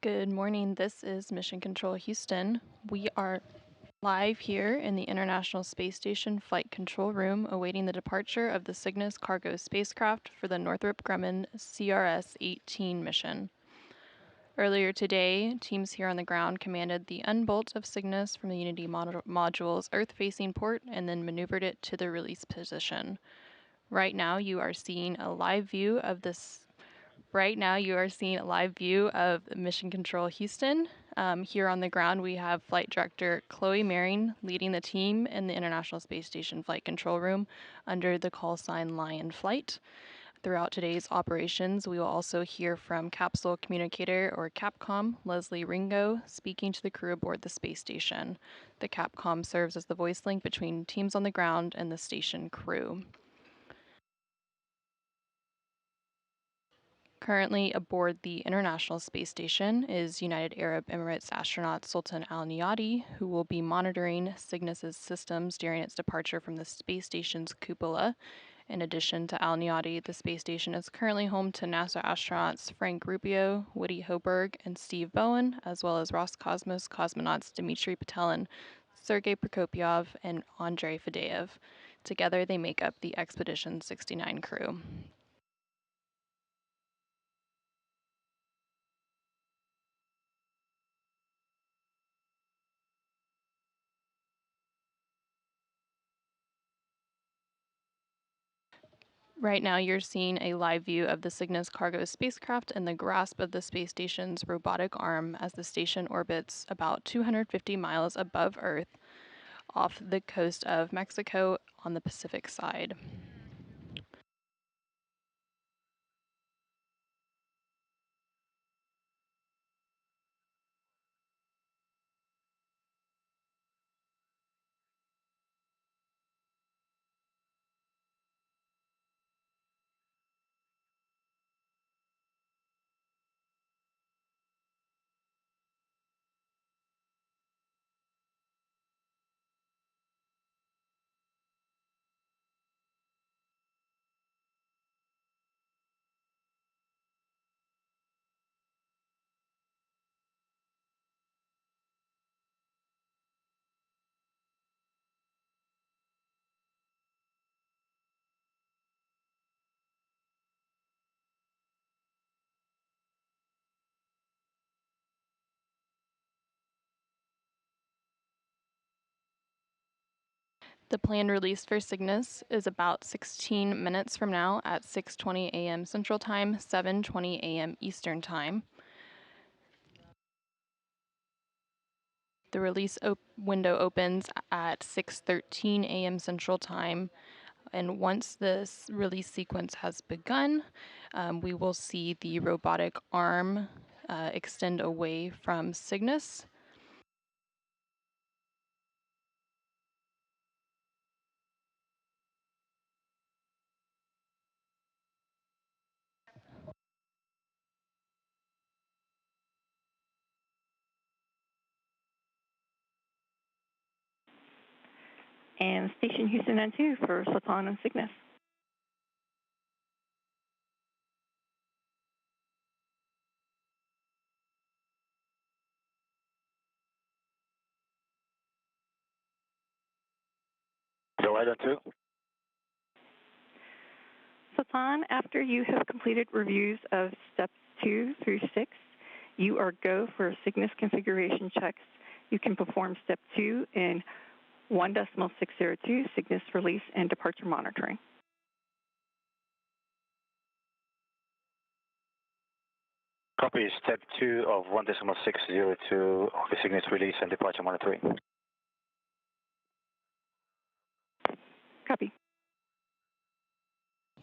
Good morning. This is Mission Control Houston. We are live here in the International Space Station Flight Control Room awaiting the departure of the CygnusCargo spacecraft for the Northrop Grumman CRS-18 mission. Earlier today, teams here on the ground commanded the unbolt of Cygnus from the Unity module's Earth-facing port and then maneuvered it to the release position. Right now, you are seeing a live view of Mission Control Houston. Here on the ground, we have Flight Director Chloe Maring leading the team in the International Space Station Flight Control Room under the call sign Lion Flight. Throughout today's operations, we will also hear from Capsule Communicator, or Capcom, Leslie Ringo, speaking to the crew aboard the space station. The Capcom serves as the voice link between teams on the ground and the station crew. Currently aboard the International Space Station is United Arab Emirates astronaut Sultan Al Niyati, who will be monitoring Cygnus's systems during its departure from the space station's cupola. In addition to Al Niyati, the space station is currently home to NASA astronauts Frank Rubio, Woody Hoburg, and Steve Bowen, as well as Roscosmos cosmonauts Dmitry Petelin, Sergei Prokopyov, and Andrei Fadeev. Together, they make up the Expedition 69 crew. Right now, you're seeing a live view of the CygnusCargo spacecraft in the grasp of the space station's robotic arm as the station orbits about 250 miles above Earth off the coast of Mexico on the Pacific side. The planned release for Cygnus is about 16 minutes from now at 6:20 a.m. Central Time, 7:20 a.m. Eastern Time. The release window opens at 6:13 a.m. Central Time, and once this release sequence has begun, we will see the robotic arm extend away from Cygnus. And Station Houston N2 for Sultan and Cygnus. Go ahead, N2. Sultan, after you have completed reviews of steps 2 through 6, you are go for Cygnus configuration checks. You can perform step 2 in 1.602 Cygnus release and departure monitoring. Copy step 2 of 1.602 of the Cygnus release and departure monitoring. Copy.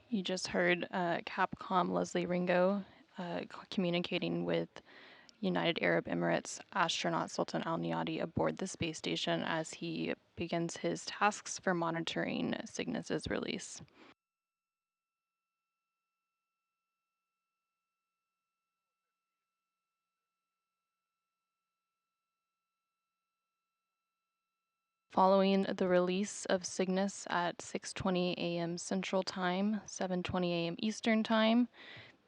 You just heard Capcom Leslie Ringo communicating with United Arab Emirates astronaut Sultan Al Niyati aboard the space station as he begins his tasks for monitoring Cygnus's release. Following the release of Cygnus at 6:20 a.m. Central Time, 7:20 a.m. Eastern Time,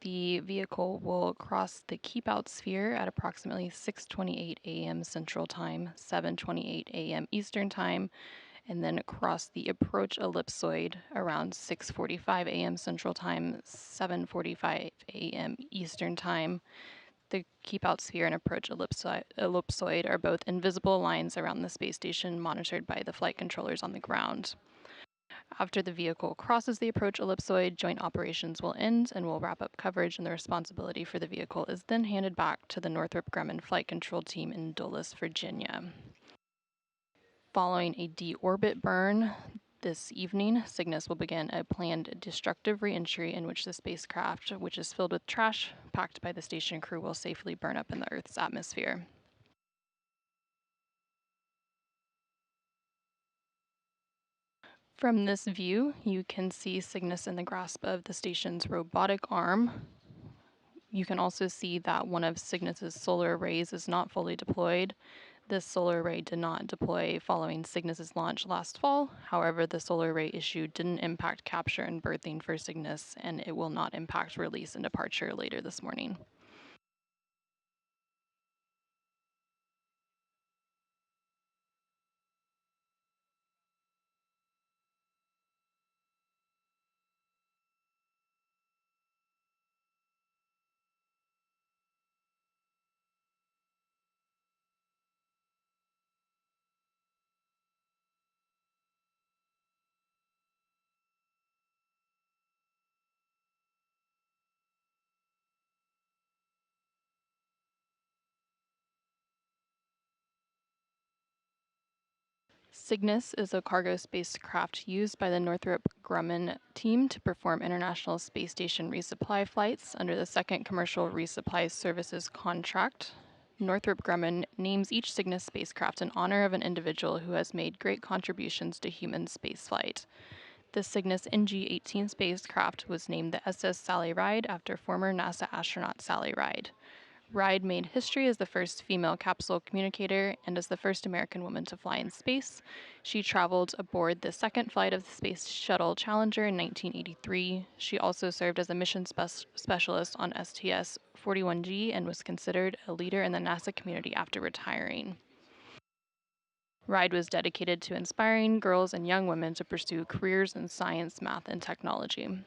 The vehicle will cross the keep out sphere at approximately 6:28 a.m. Central Time, 7:28 a.m. Eastern Time, and then cross the approach ellipsoid around 6:45 a.m. Central Time, 7:45 a.m. Eastern Time. The keep out sphere and approach ellipsoid are both invisible lines around the space station monitored by the flight controllers on the ground. After the vehicle crosses the approach ellipsoid, joint operations will end and will wrap up coverage, and the responsibility for the vehicle is then handed back to the Northrop Grumman Flight Control Team in Dulles, Virginia. Following a deorbit burn this evening, Cygnus will begin a planned destructive reentry in which the spacecraft, which is filled with trash packed by the station crew, will safely burn up in the Earth's atmosphere. From this view, you can see Cygnus in the grasp of the station's robotic arm. You can also see that one of Cygnus's solar arrays is not fully deployed. This solar array did not deploy following Cygnus's launch last fall. However, the solar array issue didn't impact capture and berthing for Cygnus, and it will not impact release and departure later this morning. Cygnus is a cargo spacecraft used by the Northrop Grumman team to perform International Space Station resupply flights under the second commercial resupply services contract. Northrop Grumman names each Cygnus spacecraft in honor of an individual who has made great contributions to human spaceflight. The Cygnus NG-18 spacecraft was named the SS Sally Ride after former NASA astronaut Sally Ride. Ride made history as the first female capsule communicator and as the first American woman to fly in space. She traveled aboard the second flight of the Space Shuttle Challenger in 1983. She also served as a mission specialist on STS-41G and was considered a leader in the NASA community after retiring. Ride was dedicated to inspiring girls and young women to pursue careers in science, math, and technology.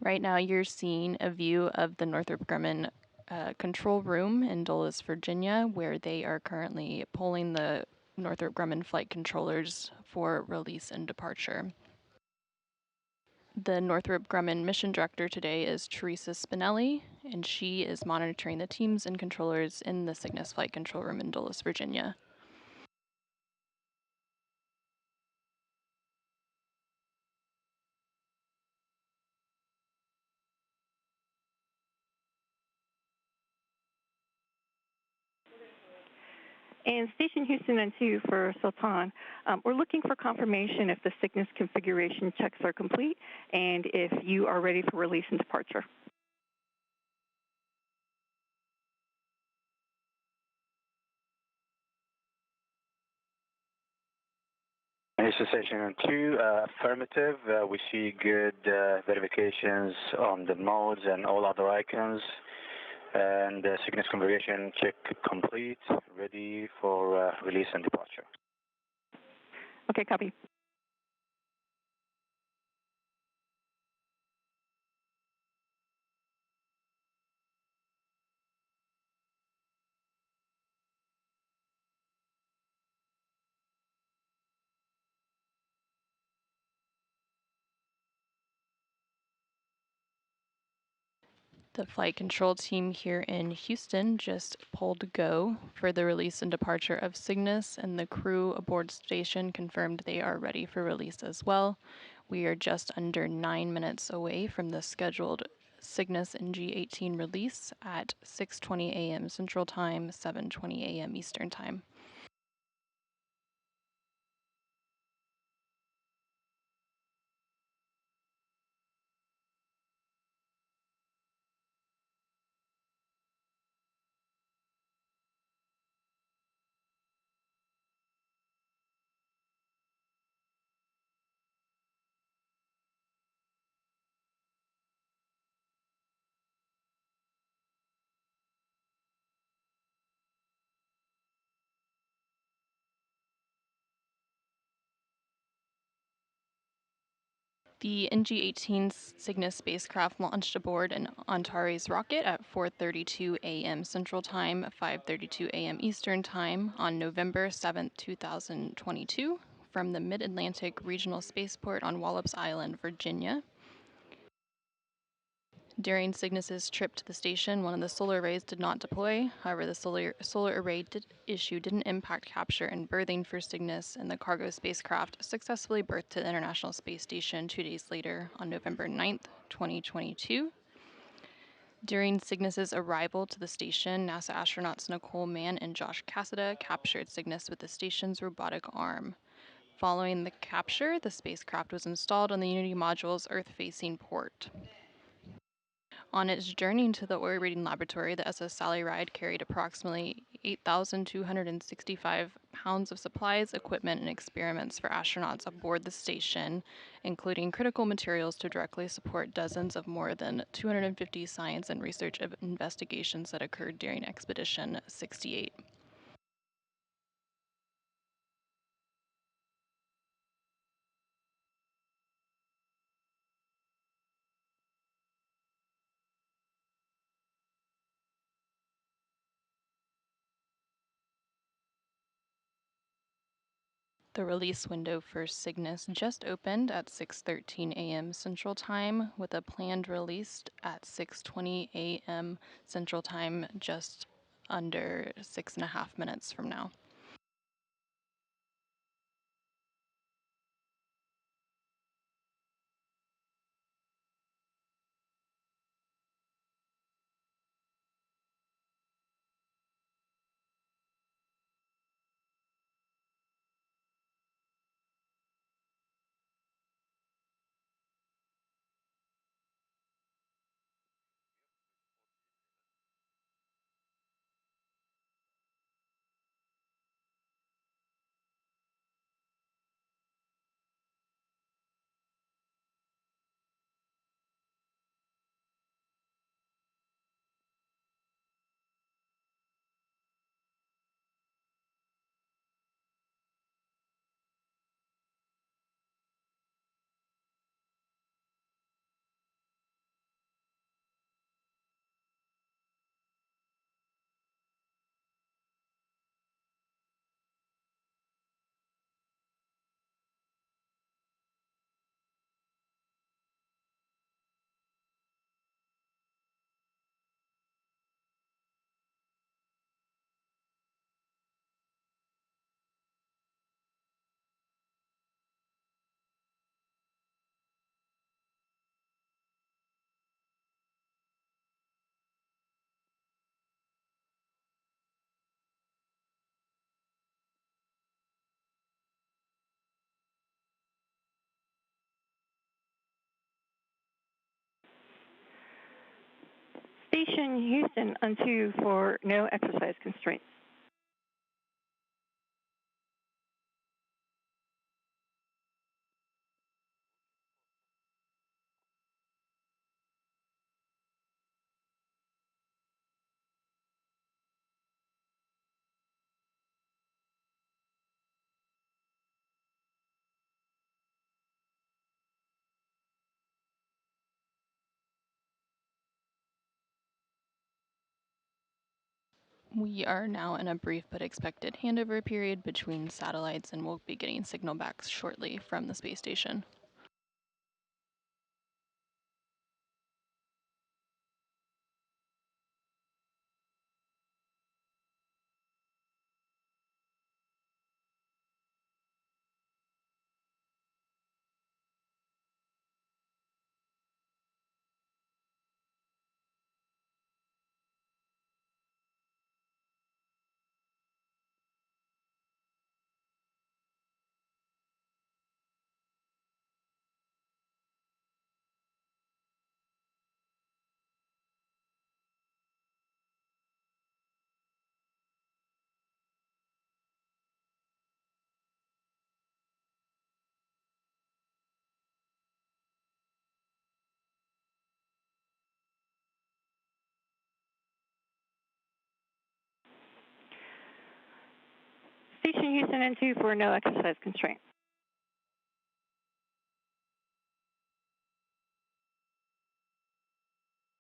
Right now, you're seeing a view of the Northrop Grumman control room in Dulles, Virginia, where they are currently polling the Northrop Grumman flight controllers for release and departure. The Northrop Grumman mission director today is Teresa Spinelli, and she is monitoring the teams and controllers in the Cygnus flight control room in Dulles, Virginia. And Station Houston and 2 for Sultan, we're looking for confirmation if the Cygnus configuration checks are complete and if you are ready for release and departure. Houston Station 2, affirmative. We see good verifications on the modes and all other icons. And Cygnus configuration check complete, ready for release and departure. Okay, copy. The flight control team here in Houston just pulled go for the release and departure of Cygnus, and the crew aboard station confirmed they are ready for release as well. We are just under 9 minutes away from the scheduled Cygnus NG-18 release at 6:20 a.m. Central Time, 7:20 a.m. Eastern Time. The NG-18 Cygnus spacecraft launched aboard an Antares rocket at 4:32 a.m. Central Time, 5:32 a.m. Eastern Time on November 7, 2022, from the Mid-Atlantic Regional Spaceport on Wallops Island, Virginia. During Cygnus's trip to the station, one of the solar arrays did not deploy. However, the solar array issue didn't impact capture and berthing for Cygnus, and the cargo spacecraft successfully berthed to the International Space Station 2 days later on November 9th, 2022. During Cygnus's arrival to the station, NASA astronauts Nicole Mann and Josh Cassada captured Cygnus with the station's robotic arm. Following the capture, the spacecraft was installed on the Unity module's Earth-facing port. On its journey to the oil reading laboratory, the SS Sally Ride carried approximately 8,265 pounds of supplies, equipment, and experiments for astronauts aboard the station, including critical materials to directly support dozens of more than 250 science and research investigations that occurred during Expedition 68. The release window for Cygnus just opened at 6:13 a.m. Central Time, with a planned release at 6:20 a.m. Central Time, just under 6.5 minutes from now. Station Houston on 2 for no exercise constraints. We are now in a brief but expected handover period between satellites, and we'll be getting signal back shortly from the space station. Station Houston N2 for no exercise constraint.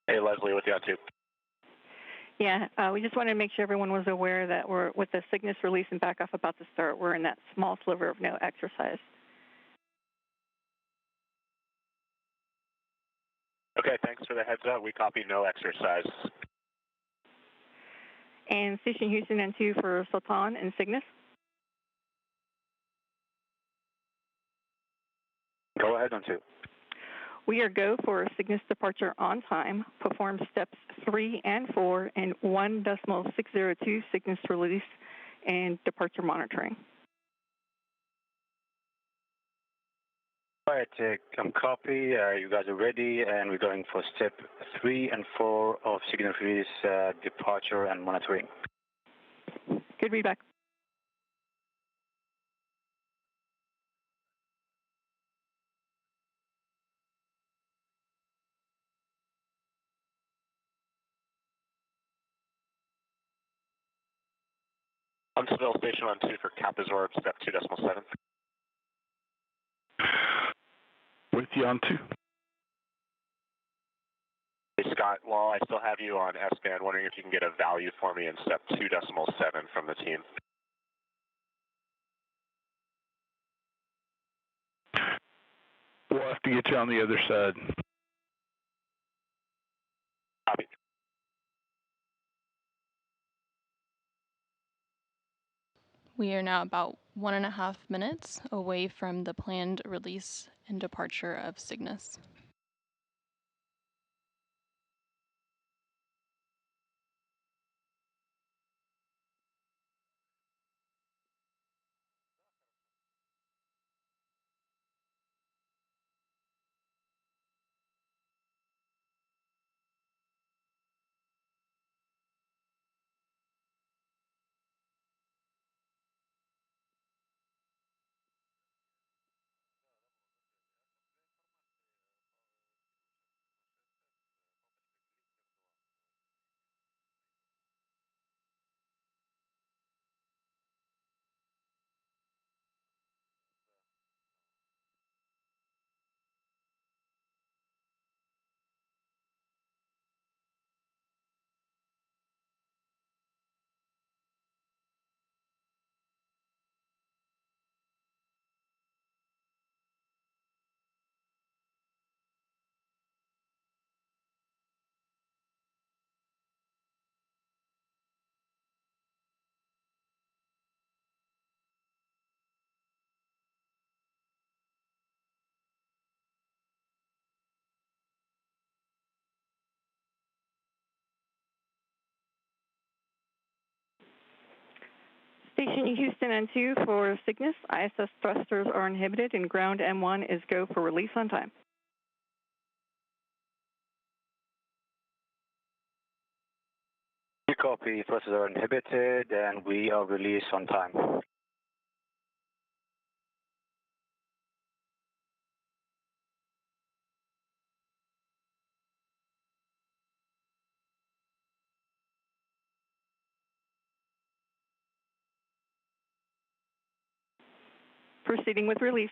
Hey, Leslie, with you on two. Yeah, we just wanted to make sure everyone was aware that we're, with the Cygnus release and back off about to start, we're in that small sliver of no exercise. Okay, thanks for the heads up. We copy no exercise. And Station Houston N2 for Sultan and Cygnus. Go ahead on two. We are go for Cygnus departure on time, perform steps 3 and 4 and 1.602 Cygnus release and departure monitoring. All right, copy. You guys are ready, and we're going for step 3 and 4 of Cygnus release departure and monitoring. Good readback. Huntsville Station on 2 for Capizorb, step 2.7. With you on 2. Hey, Scott, while I still have you on S-band, wondering if you can get a value for me in step 2.7 from the team. We'll have to get you on the other side. Copy. We are now about 1.5 minutes away from the planned release and departure of Cygnus. Station Houston N2 for Cygnus. ISS thrusters are inhibited and ground M1 is go for release on time. You copy, thrusters are inhibited, and we are released on time. Proceeding with release.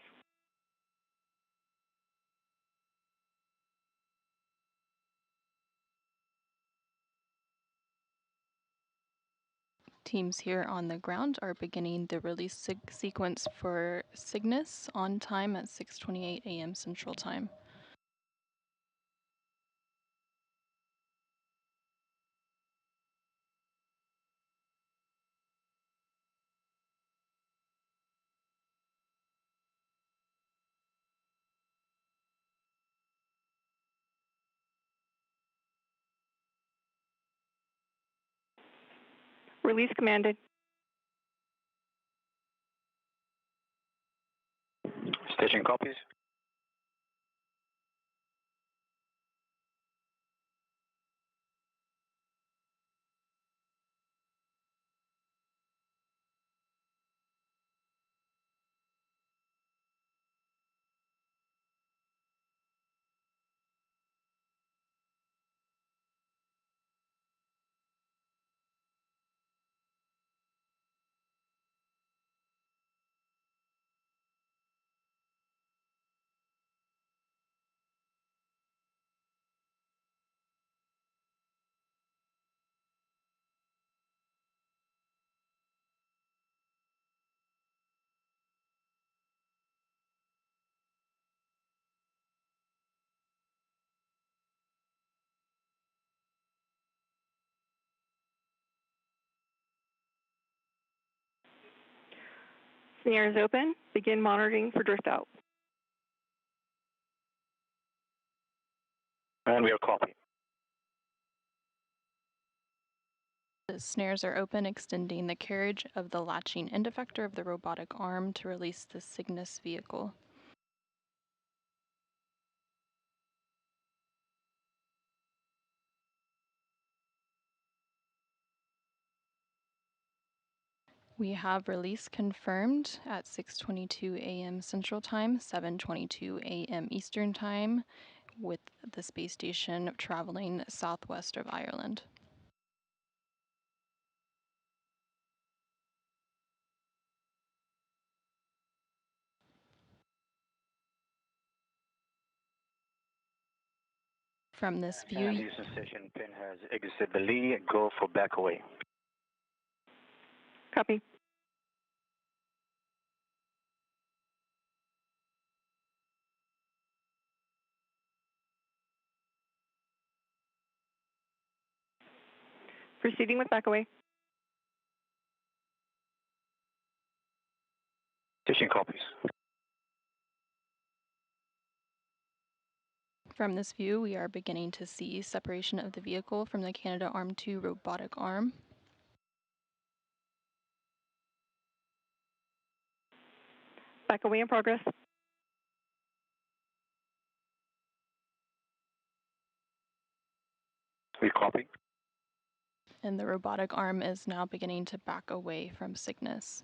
Teams here on the ground are beginning the release sequence for Cygnus on time at 6:28 a.m. Central Time. Release commanded. Station copies. Snares open. Begin monitoring for drift out. And we are copy. The snares are open, extending the carriage of the latching end effector of the robotic arm to release the Cygnus vehicle. We have release confirmed at 6:22 a.m. Central Time, 7:22 a.m. Eastern Time, with the space station traveling southwest of Ireland. From this view, Houston Station pin has exited the lee. Go for back away. Copy. Proceeding with back away. Station copies. From this view, we are beginning to see separation of the vehicle from the Canadarm2 robotic arm. Back away in progress. We copy. And the robotic arm is now beginning to back away from Cygnus.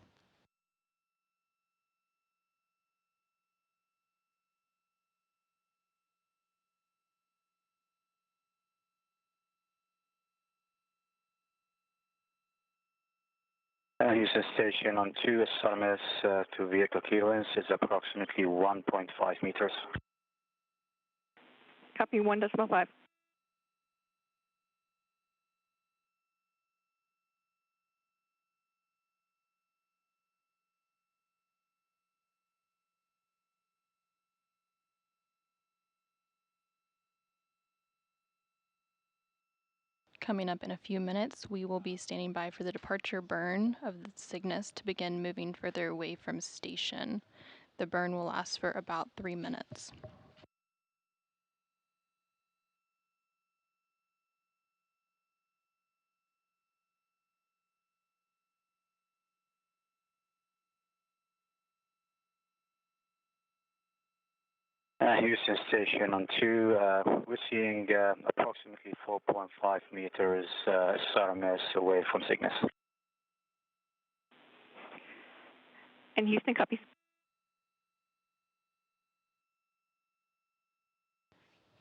Houston Station on 2 SRMS to vehicle clearance is approximately 1.5 meters. Copy 1.5. Coming up in a few minutes, we will be standing by for the departure burn of the Cygnus to begin moving further away from station. The burn will last for about 3 minutes. Houston Station on 2, we're seeing approximately 4.5 meters SRMS away from Cygnus. And Houston copies.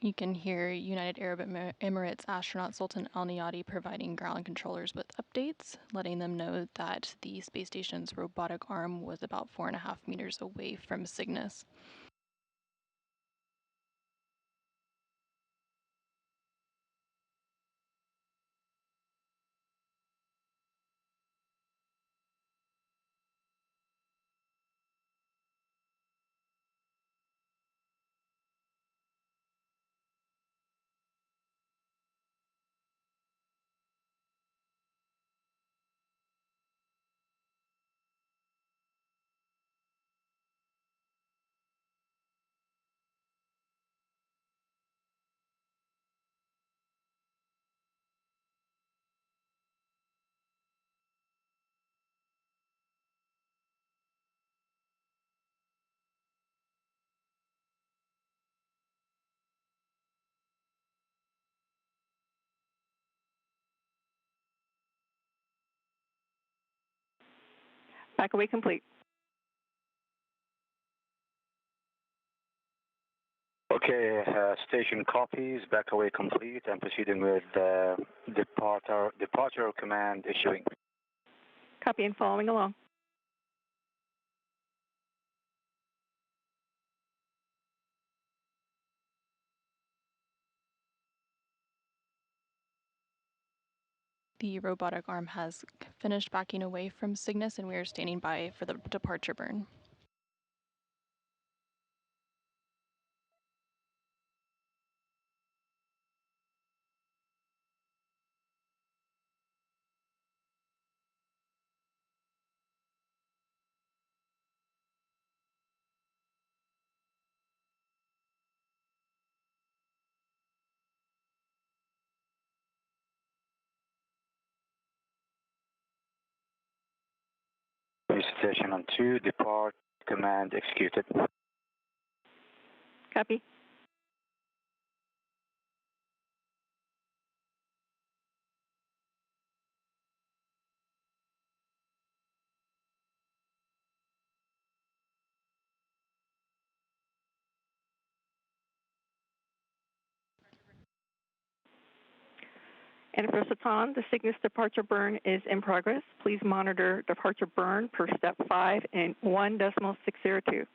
You can hear United Arab Emirates astronaut Sultan Al Niyadi providing ground controllers with updates, letting them know that the space station's robotic arm was about 4.5 meters away from Cygnus. Back away complete. Okay, station copies, back away complete, and proceeding with departure command issuing. Copy and following along. The robotic arm has finished backing away from Cygnus, and we are standing by for the departure burn. Station on 2, depart command executed. Copy. And for Satan, the Cygnus departure burn is in progress. Please monitor departure burn per step 5 and 1.602.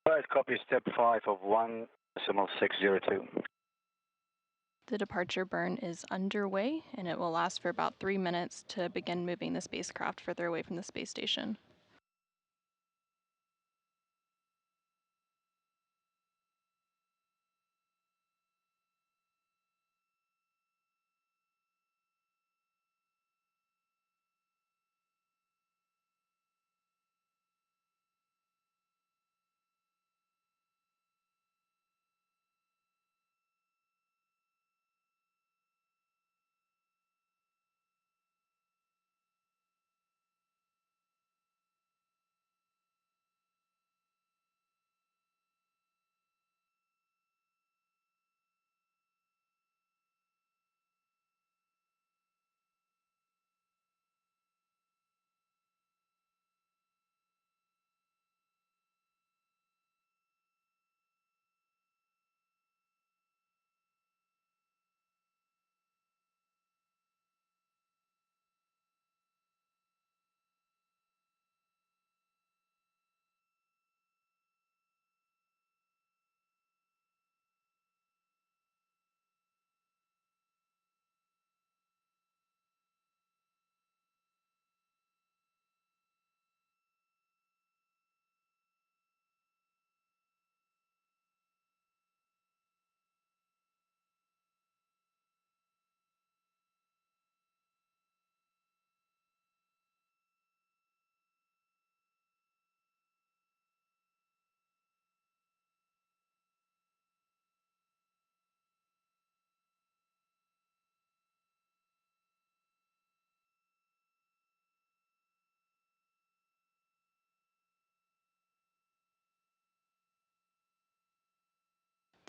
All right, copy step 5 of 1.602. The departure burn is underway, and it will last for about 3 minutes to begin moving the spacecraft further away from the space station.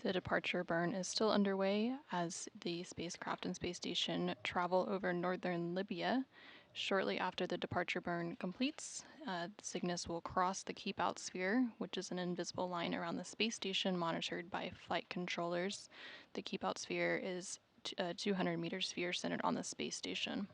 The departure burn is still underway as the spacecraft and space station travel over northern Libya. Shortly after the departure burn completes, Cygnus will cross the keep out sphere, which is an invisible line around the space station monitored by flight controllers. The keep out sphere is a 200-meter sphere centered on the space station.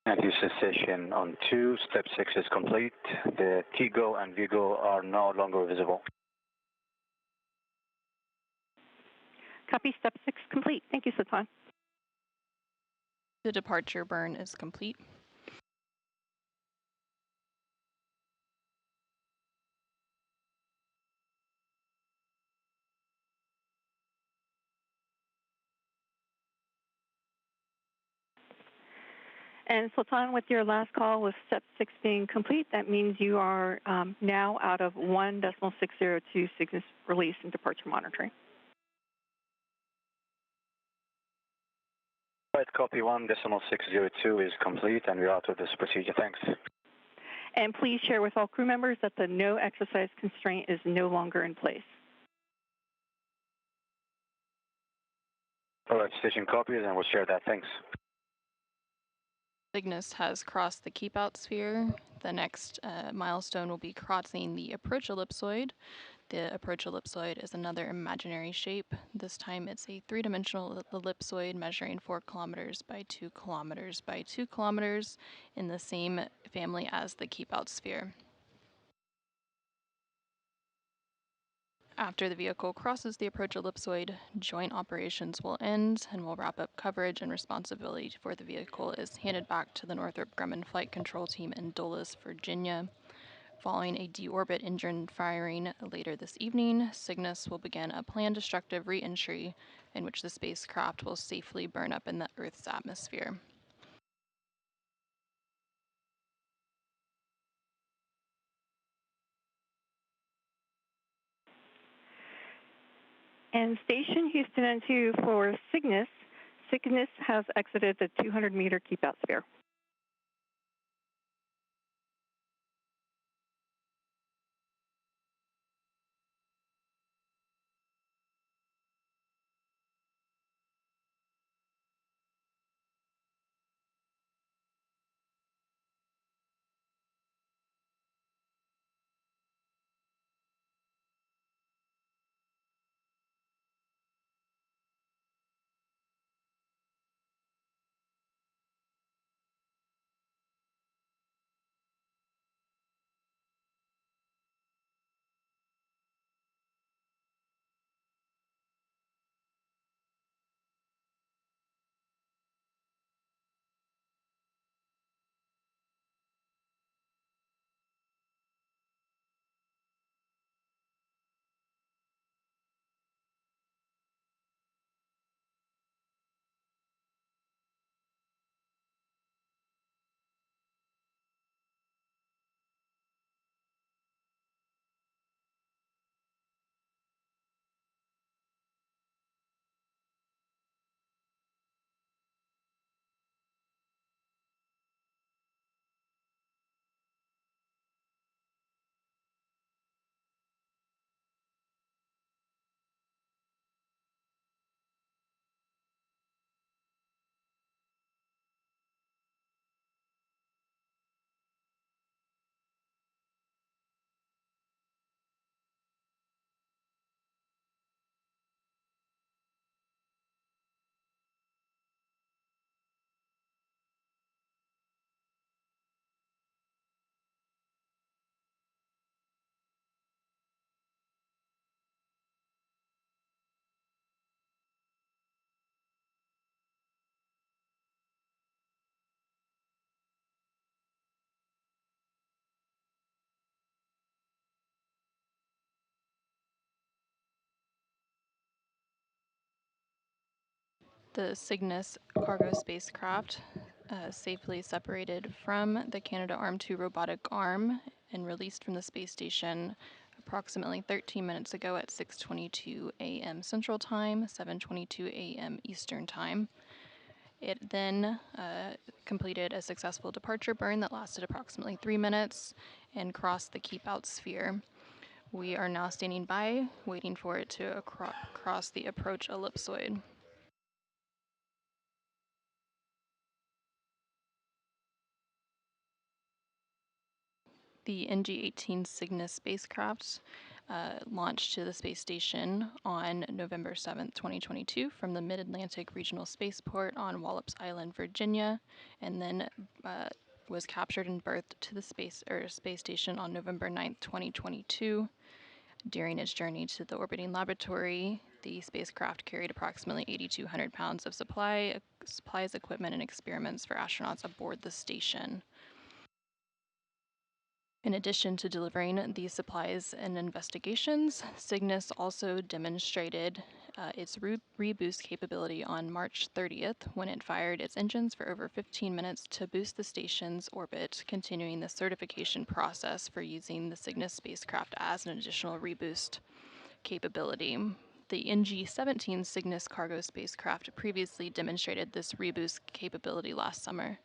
And use station on 2, step 6 is complete. The TGO and VGO are no longer visible. Copy step 6 complete. Thank you, Satan. The departure burn is complete. And Sultan, with your last call with step 6 being complete, that means you are now out of 1.602 Cygnus release and departure monitoring. Right, copy 1.602 is complete and we're out of this procedure. Thanks. And please share with all crew members that the no exercise constraint is no longer in place. All right, station copies and we'll share that. Thanks. Cygnus has crossed the keep-out sphere. The next milestone will be crossing the approach ellipsoid. The approach ellipsoid is another imaginary shape. This time it's a three-dimensional ellipsoid measuring 4 kilometers by 2 kilometers by 2 kilometers in the same family as the keep-out sphere. After the vehicle crosses the approach ellipsoid, joint operations will end and will wrap up coverage, and responsibility for the vehicle is handed back to the Northrop Grumman Flight Control Team in Dulles, Virginia. Following a deorbit engine firing later this evening, Cygnus will begin a planned destructive re-entry in which the spacecraft will safely burn up in the Earth's atmosphere. And Station Houston N2 for Cygnus. Cygnus has exited the 200-meter keep-out sphere. The CygnusCargo spacecraft safely separated from the Canadarm2 robotic arm and released from the space station approximately 13 minutes ago at 6:22 a.m. Central Time, 7:22 a.m. Eastern Time. It then completed a successful departure burn that lasted approximately 3 minutes and crossed the keep-out sphere. We are now standing by, waiting for it to cross the approach ellipsoid. The NG-18 Cygnus spacecraft launched to the space station on November 7th, 2022 from the Mid-Atlantic Regional Spaceport on Wallops Island, Virginia, and then was captured and berthed to the space station on November 9th, 2022. During its journey to the orbiting laboratory, the spacecraft carried approximately 8,200 pounds of supplies, equipment, and experiments for astronauts aboard the station. In addition to delivering these supplies and investigations, Cygnus also demonstrated its reboost capability on March 30th when it fired its engines for over 15 minutes to boost the station's orbit, continuing the certification process for using the Cygnus spacecraft as an additional reboost capability. The NG-17 CygnusCargo spacecraft previously demonstrated this reboost capability last summer.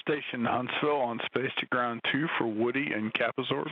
Station Huntsville on Space to Ground 2 for Woody and Capizor.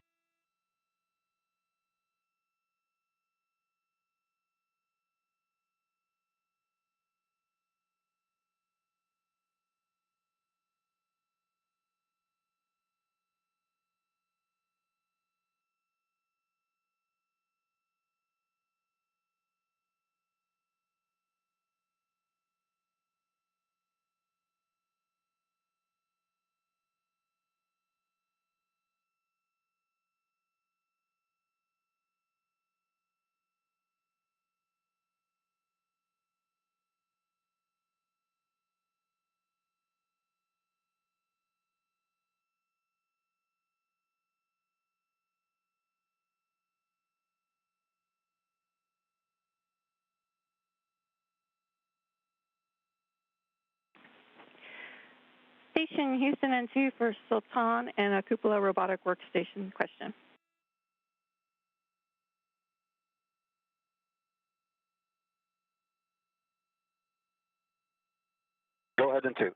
Station Houston N2 for Sultan and a cupola robotic workstation question. Go ahead and 2.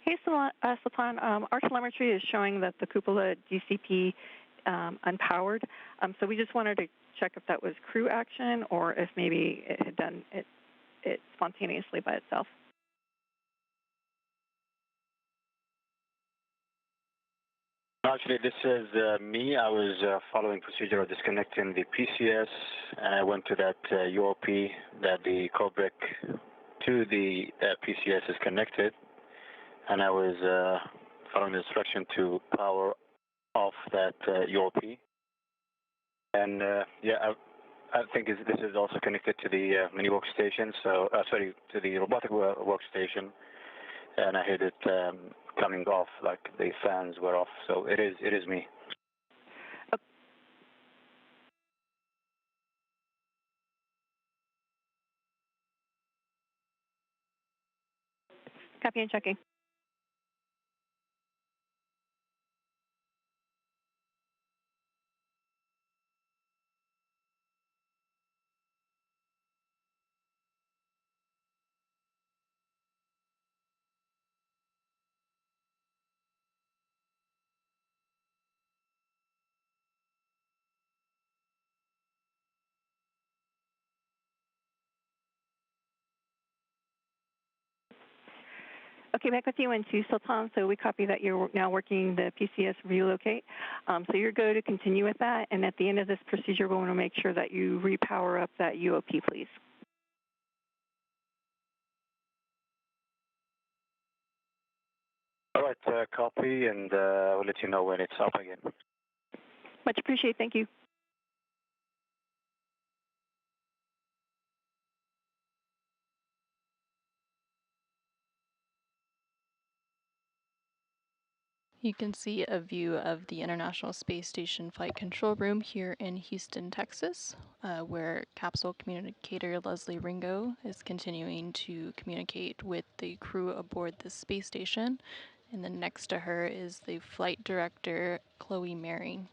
Hey, Sultan, our telemetry is showing that the cupola DCP unpowered. So we just wanted to check if that was crew action or if maybe it had done it spontaneously by itself. Actually, this is me. I was following procedure of disconnecting the PCS, and I went to that UOP that the COBRIC to the PCS is connected, and I was following the instruction to power off that UOP. And yeah, I think this is also connected to the mini workstation, so sorry, to the robotic workstation, and I heard it coming off, like the fans were off. So it is me. Copy and checking. Okay, back with you in 2, Sultan. So we copy that you're now working the PCS relocate. So you're go to continue with that, and at the end of this procedure, we want to make sure that you repower up that UOP, please. All right, copy, and we'll let you know when it's up again. Much appreciated. Thank you. You can see a view of the International Space Station Flight Control Room here in Houston, Texas, where capsule communicator Leslie Ringo is continuing to communicate with the crew aboard the space station. And then next to her is the flight director, Chloe Mering.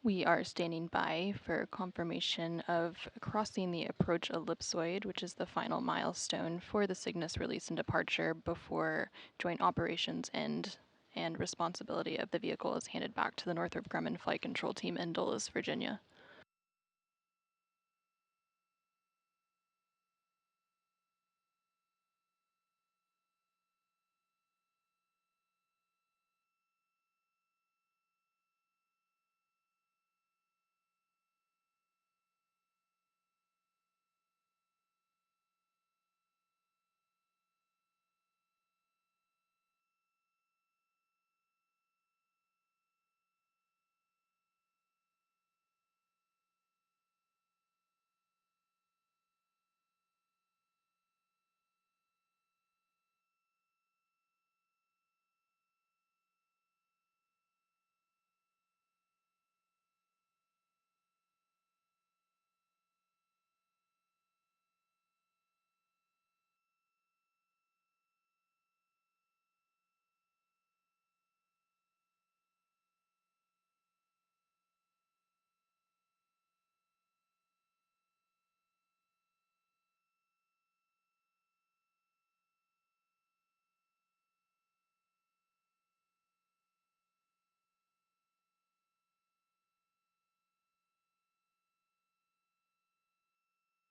We are standing by for confirmation of crossing the approach ellipsoid, which is the final milestone for the Cygnus release and departure before joint operations end and responsibility of the vehicle is handed back to the Northrop Grumman Flight Control Team in Dulles, Virginia.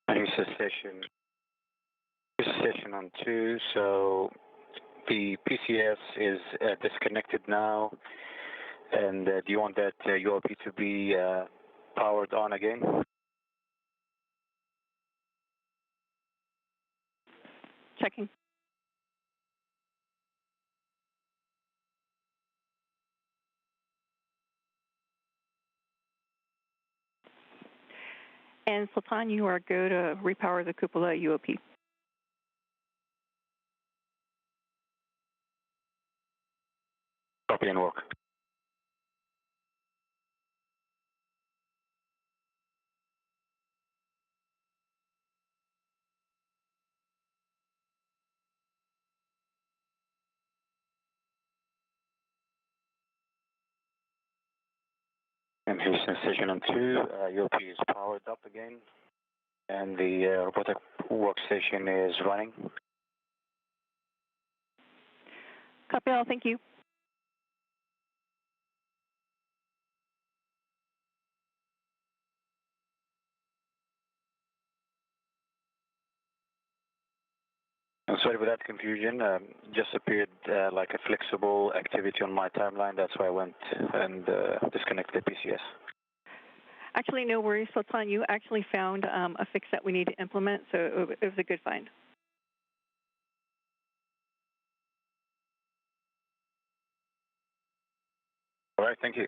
New station on 2, so the PCS is disconnected now, and do you want that UOP to be powered on again? Checking. And Sultan, you are go to repower the cupola UOP. Copy and work. And Houston Station on 2, UOP is powered up again, and the robotic workstation is running. Copy all, thank you. I'm sorry for that confusion. Just appeared like a flexible activity on my timeline. That's why I went and disconnected the PCS. Actually, no worries, Sultan. You actually found a fix that we need to implement, so it was a good find. All right, thank you.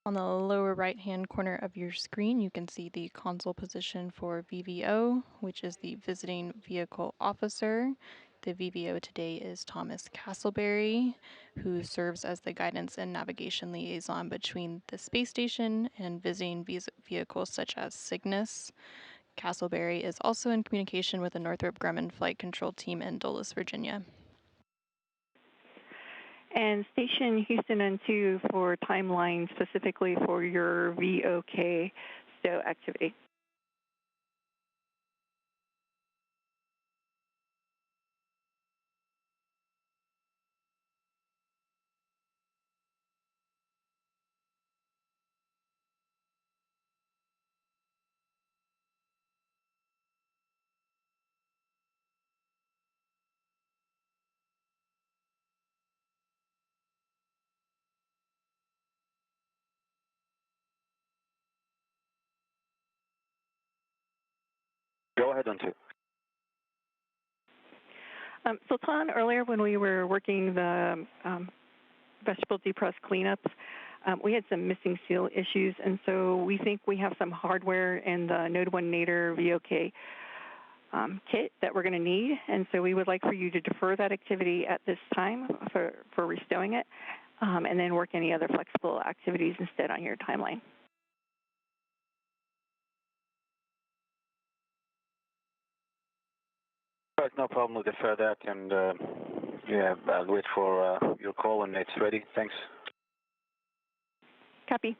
On the lower right-hand corner of your screen, you can see the console position for VVO, which is the Visiting Vehicle Officer. The VVO today is Thomas Castleberry, who serves as the guidance and navigation liaison between the space station and visiting vehicles such as Cygnus. Castleberry is also in communication with the Northrop Grumman Flight Control Team in Dulles, Virginia. And station Houston N2 for timeline specifically for your VOK stow activity. Go ahead on 2. Sultan, earlier when we were working the vegetable depress cleanups, we had some missing seal issues, and so we think we have some hardware in the Node 1 Nader VOK kit that we're going to need, and so we would like for you to defer that activity at this time for restowing it, and then work any other flexible activities instead on your timeline. All right, no problem. We'll defer that, and yeah, I'll wait for your call when it's ready. Thanks. Copy.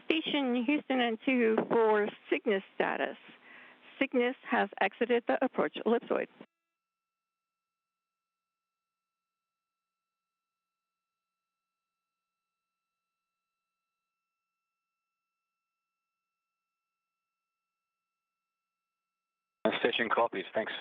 Station Houston N2 for Cygnus status. Cygnus has exited the approach ellipsoid. Station copies. Thanks.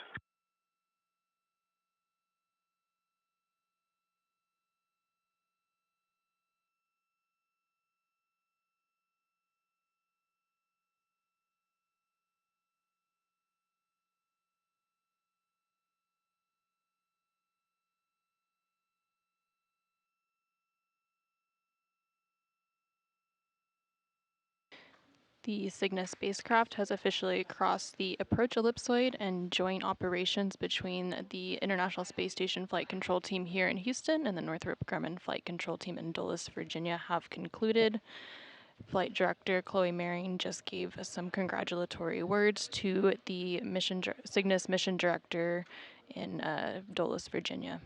The Cygnus spacecraft has officially crossed the approach ellipsoid, and joint operations between the International Space Station Flight Control Team here in Houston and the Northrop Grumman Flight Control Team in Dulles, Virginia have concluded. Flight Director Chloe Maring just gave some congratulatory words to the Cygnus mission director in Dulles, Virginia.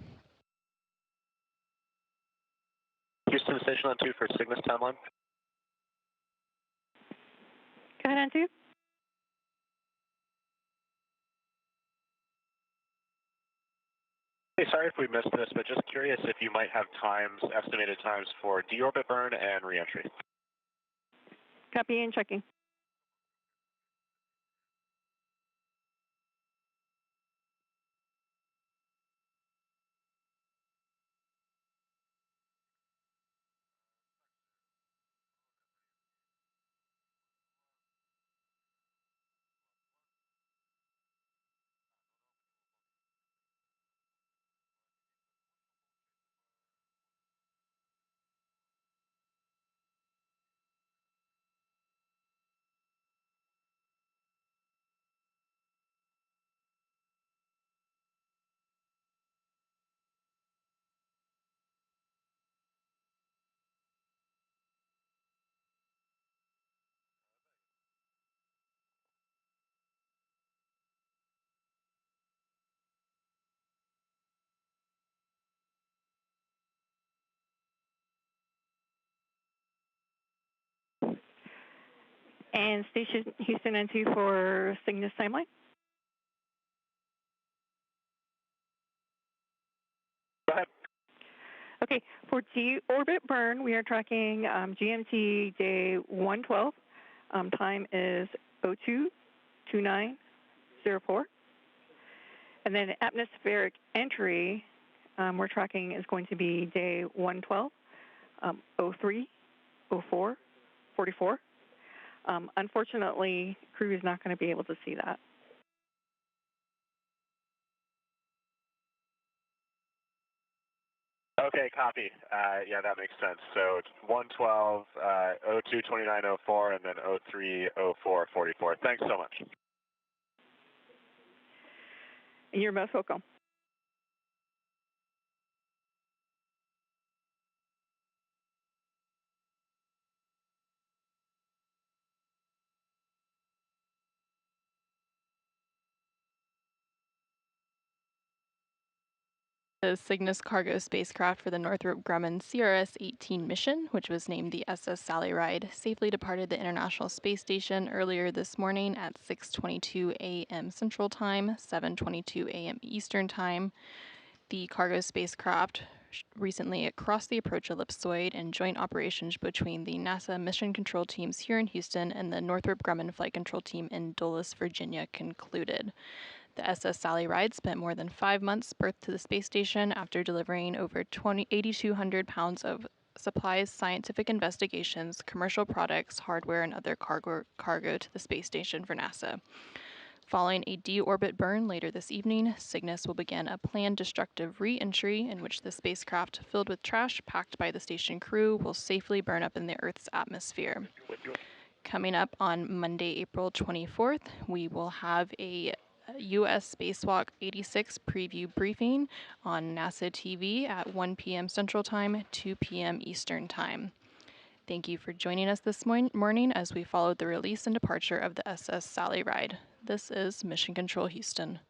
Houston, Station on 2 for Cygnus timeline. Go ahead, on 2. Hey, sorry if we missed this, but just curious if you might have estimated times for deorbit burn and reentry. Copy and checking. And Station Houston on 2 for Cygnus timeline. Go ahead. Okay, for deorbit burn, we are tracking GMT day 112. Time is 022904. And then atmospheric entry, we're tracking is going to be day 112, 030444. Unfortunately, crew is not going to be able to see that. Okay, copy. Yeah, that makes sense. So 112, 022904, and then 030444. Thanks so much. You're most welcome. The CygnusCargo spacecraft for the Northrop Grumman CRS-18 mission, which was named the SS Sally Ride, safely departed the International Space Station earlier this morning at 6:22 a.m. Central Time, 7:22 a.m. Eastern Time. The cargo spacecraft recently crossed the approach ellipsoid, and joint operations between the NASA mission control teams here in Houston and the Northrop Grumman flight control team in Dulles, Virginia concluded. The SS Sally Ride spent more than 5 months berthed to the space station after delivering over 8,200 pounds of supplies, scientific investigations, commercial products, hardware, and other cargo to the space station for NASA. Following a deorbit burn later this evening, Cygnus will begin a planned destructive re-entry in which the spacecraft, filled with trash packed by the station crew, will safely burn up in the Earth's atmosphere. Coming up on Monday, April 24th, we will have a U.S. Spacewalk 86 preview briefing on NASA TV at 1 p.m. Central Time, 2 p.m. Eastern Time. Thank you for joining us this morning as we followed the release and departure of the SS Sally Ride. This is Mission Control Houston.